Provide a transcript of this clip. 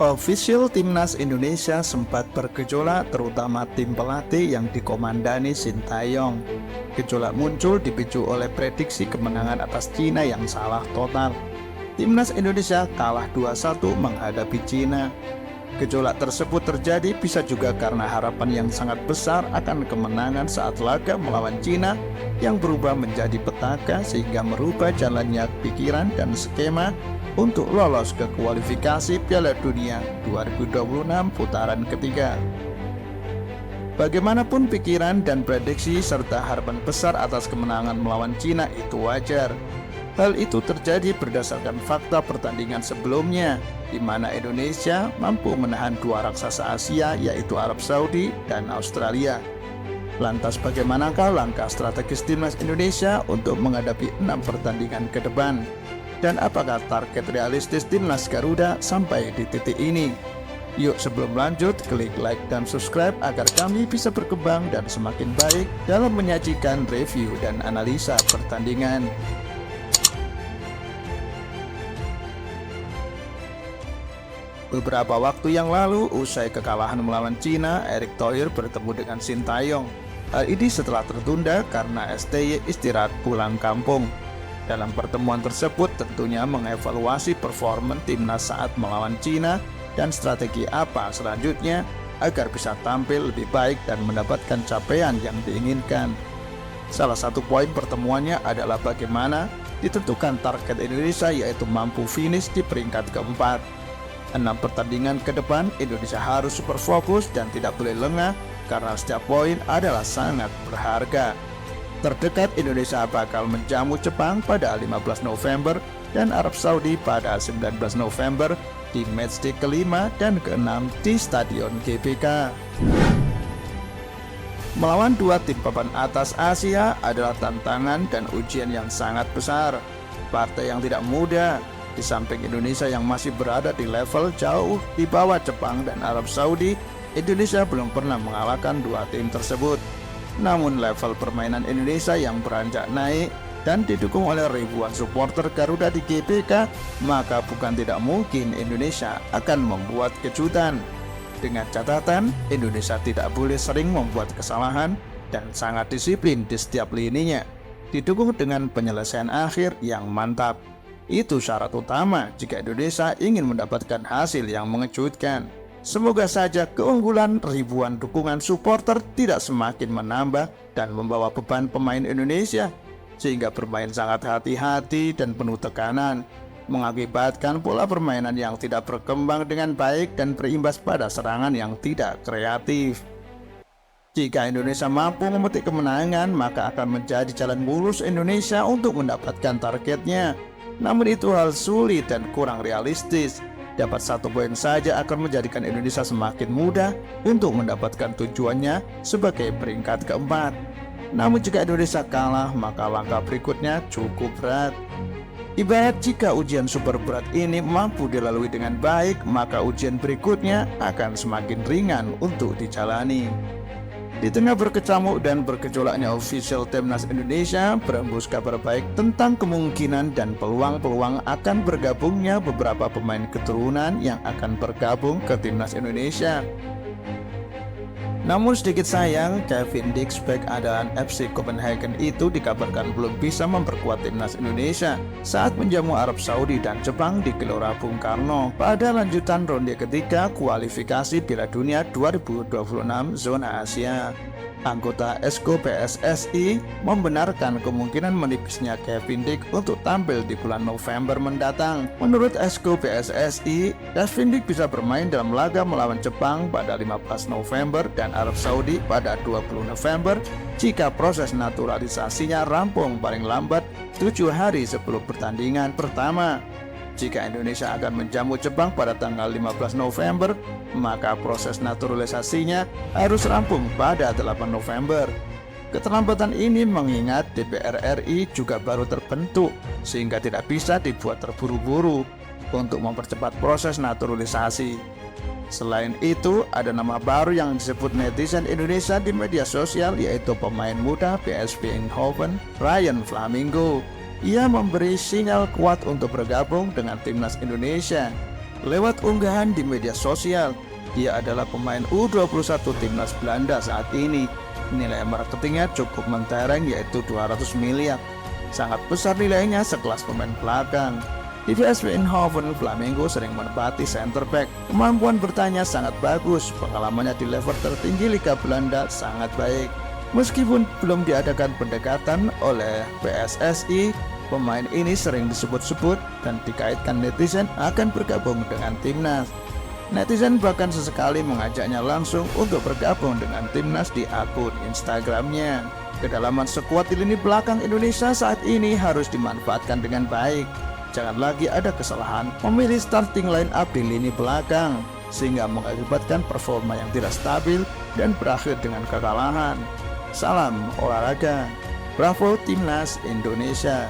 Official Timnas Indonesia sempat bergejolak, terutama tim pelatih yang dikomandani Sintayong. Gejolak muncul dipicu oleh prediksi kemenangan atas Cina yang salah total. Timnas Indonesia kalah 2-1 menghadapi Cina. Gejolak tersebut terjadi bisa juga karena harapan yang sangat besar akan kemenangan saat laga melawan Cina yang berubah menjadi petaka sehingga merubah jalannya pikiran dan skema untuk lolos ke kualifikasi Piala Dunia 2026 putaran ketiga. Bagaimanapun pikiran dan prediksi serta harapan besar atas kemenangan melawan Cina itu wajar. Hal itu terjadi berdasarkan fakta pertandingan sebelumnya, di mana Indonesia mampu menahan dua raksasa Asia yaitu Arab Saudi dan Australia. Lantas bagaimanakah langkah strategis Timnas Indonesia untuk menghadapi 6 pertandingan ke depan? Dan apakah target realistis Timnas Garuda sampai di titik ini? Yuk sebelum lanjut, klik like dan subscribe agar kami bisa berkembang dan semakin baik dalam menyajikan review dan analisa pertandingan. Beberapa waktu yang lalu, usai kekalahan melawan Cina, Erick Thohir bertemu dengan Sintayong. Hal ini setelah tertunda karena STY istirahat pulang kampung. Dalam pertemuan tersebut tentunya mengevaluasi performa timnas saat melawan Cina dan strategi apa selanjutnya agar bisa tampil lebih baik dan mendapatkan capaian yang diinginkan. Salah satu poin pertemuannya adalah bagaimana ditentukan target Indonesia yaitu mampu finish di peringkat keempat. 6 pertandingan ke depan Indonesia harus super fokus dan tidak boleh lengah karena setiap poin adalah sangat berharga. Terdekat Indonesia bakal menjamu Jepang pada 15 November dan Arab Saudi pada 19 November di matchday kelima dan keenam di Stadion GBK. Melawan dua tim papan atas Asia adalah tantangan dan ujian yang sangat besar. Partai yang tidak mudah, di samping Indonesia yang masih berada di level jauh di bawah Jepang dan Arab Saudi, Indonesia belum pernah mengalahkan dua tim tersebut. Namun level permainan Indonesia yang beranjak naik dan didukung oleh ribuan supporter Garuda di GBK, maka bukan tidak mungkin Indonesia akan membuat kejutan. Dengan catatan, Indonesia tidak boleh sering membuat kesalahan dan sangat disiplin di setiap lininya, didukung dengan penyelesaian akhir yang mantap. Itu syarat utama jika Indonesia ingin mendapatkan hasil yang mengejutkan. Semoga saja keunggulan ribuan dukungan supporter tidak semakin menambah dan membawa beban pemain Indonesia, sehingga bermain sangat hati-hati dan penuh tekanan, mengakibatkan pola permainan yang tidak berkembang dengan baik dan berimbas pada serangan yang tidak kreatif. Jika Indonesia mampu memetik kemenangan, maka akan menjadi jalan mulus Indonesia untuk mendapatkan targetnya. Namun itu hal sulit dan kurang realistis. Dapat 1 poin saja akan menjadikan Indonesia semakin mudah untuk mendapatkan tujuannya sebagai peringkat keempat. Namun jika Indonesia kalah, maka langkah berikutnya cukup berat. Ibarat jika ujian super berat ini mampu dilalui dengan baik, maka ujian berikutnya akan semakin ringan untuk dijalani. Di tengah berkecamuk dan bergejolaknya official Timnas Indonesia, berembus kabar baik tentang kemungkinan dan peluang-peluang akan bergabungnya beberapa pemain keturunan yang akan bergabung ke Timnas Indonesia. Namun sedikit sayang, Kevin Dix bek andalan FC Copenhagen itu dikabarkan belum bisa memperkuat Timnas Indonesia saat menjamu Arab Saudi dan Jepang di Gelora Bung Karno pada lanjutan ronde ketiga kualifikasi Piala Dunia 2026 zona Asia. Anggota Esko PSSI membenarkan kemungkinan menipisnya Kevin Dix untuk tampil di bulan November mendatang. Menurut Esko PSSI, Kevin Dix bisa bermain dalam laga melawan Jepang pada 15 November dan Arab Saudi pada 20 November jika proses naturalisasinya rampung paling lambat 7 hari sebelum pertandingan pertama. Jika Indonesia akan menjamu Jepang pada tanggal 15 November, maka proses naturalisasinya harus rampung pada 8 November. Keterlambatan ini mengingat DPR RI juga baru terbentuk, sehingga tidak bisa dibuat terburu-buru untuk mempercepat proses naturalisasi. Selain itu, ada nama baru yang disebut netizen Indonesia di media sosial, yaitu pemain muda PSV Eindhoven, Ryan Flamingo. Ia memberi sinyal kuat untuk bergabung dengan Timnas Indonesia. lewat unggahan di media sosial. Dia adalah pemain U21 timnas Belanda saat ini. Nilai marketingnya cukup mentereng, yaitu 200 miliar. Sangat besar nilainya sekelas pemain belakang. Di PSV Eindhoven, Flamengo sering menempati center back. Kemampuan bertanya sangat bagus, pengalamannya di level tertinggi Liga Belanda sangat baik. Meskipun belum diadakan pendekatan oleh PSSI, pemain ini sering disebut-sebut dan dikaitkan netizen akan bergabung dengan timnas. Netizen bahkan sesekali mengajaknya langsung untuk bergabung dengan timnas di akun Instagramnya. Kedalaman skuad di lini belakang Indonesia saat ini harus dimanfaatkan dengan baik. Jangan lagi ada kesalahan memilih starting line up di lini belakang, sehingga mengakibatkan performa yang tidak stabil dan berakhir dengan kekalahan. Salam olahraga, bravo timnas Indonesia.